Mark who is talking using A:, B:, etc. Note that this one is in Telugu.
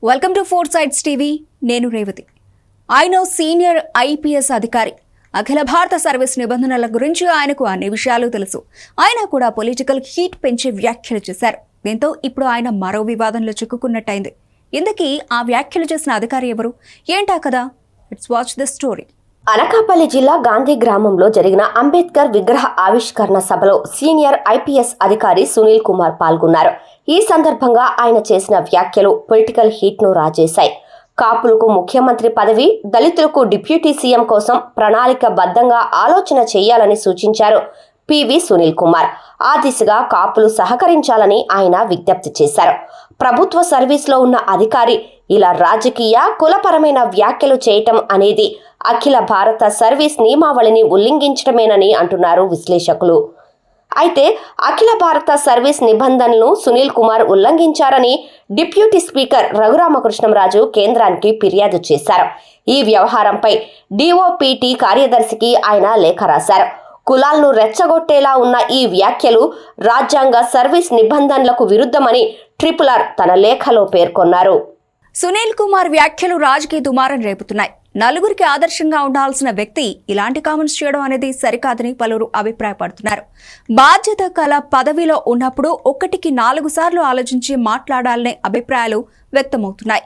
A: Welcome to four sides TV. నేను రేవతి. ఆయన సీనియర్ ఐపీఎస్ అధికారి. అఖిల భారత సర్వీస్ నిబంధనల గురించి ఆయనకు అన్ని విషయాలు తెలుసు. ఆయన కూడా పొలిటికల్ హీట్ పెంచే వ్యాఖ్యలు చేశారు. దీంతో ఇప్పుడు ఆయన మరో వివాదంలో చిక్కుకున్నట్టయింది. ఇందుకీ ఆ వ్యాఖ్యలు చేసిన అధికారి ఎవరు, ఏంటా కదా? Let's watch the story.
B: Anakapalli జిల్లా గాంధీ గ్రామంలో జరిగిన అంబేద్కర్ విగ్రహ ఆవిష్కరణ సభలో సీనియర్ ఐపీఎస్ అధికారి సునీల్ కుమార్ పాల్గొన్నారు. ఈ సందర్భంగా ఆయన చేసిన వ్యాఖ్యలు పొలిటికల్ హీట్ను రాజేశాయి. కాపులకు ముఖ్యమంత్రి పదవి, దళితులకు డిప్యూటీ సీఎం కోసం ప్రణాళికబద్ధంగా ఆలోచన చేయాలని సూచించారు పివి సునీల్ కుమార్. ఆ దిశగా కాపులు సహకరించాలని ఆయన విజ్ఞప్తి చేశారు. ప్రభుత్వ సర్వీస్లో ఉన్న అధికారి ఇలా రాజకీయ, కులపరమైన వ్యాఖ్యలు చేయటం అనేది అఖిల భారత సర్వీస్ నియమావళిని ఉల్లంఘించడమేనని అంటున్నారు విశ్లేషకులు. అయితే అఖిల భారత సర్వీస్ నిబంధనలను సునీల్ కుమార్ ఉల్లంఘించారని డిప్యూటీ స్పీకర్ రఘురామకృష్ణంరాజు కేంద్రానికి ఫిర్యాదు చేశారు. ఈ వ్యవహారంపై డిఓపిటి కార్యదర్శికి ఆయన లేఖ రాశారు. కులాలను రెచ్చగొట్టేలా ఉన్న ఈ వ్యాఖ్యలు రాజ్యాంగ సర్వీస్ నిబంధనలకు విరుద్ధమని RRR తన లేఖలో పేర్కొన్నారు.
A: సునీల్ కుమార్ వ్యాఖ్యలు రాజకీయ దుమారం రేపుతున్నాయి. నలుగురికి ఆదర్శంగా ఉండాల్సిన వ్యక్తి ఇలాంటి కామెంట్స్ చేయడం అనేది సరికాదని పలువురు అభిప్రాయపడుతున్నారు. బాధ్యత కల పదవిలో ఉన్నప్పుడు 1కి 4 సార్లు ఆలోచించి మాట్లాడాలనే అభిప్రాయాలు వ్యక్తమవుతున్నాయి.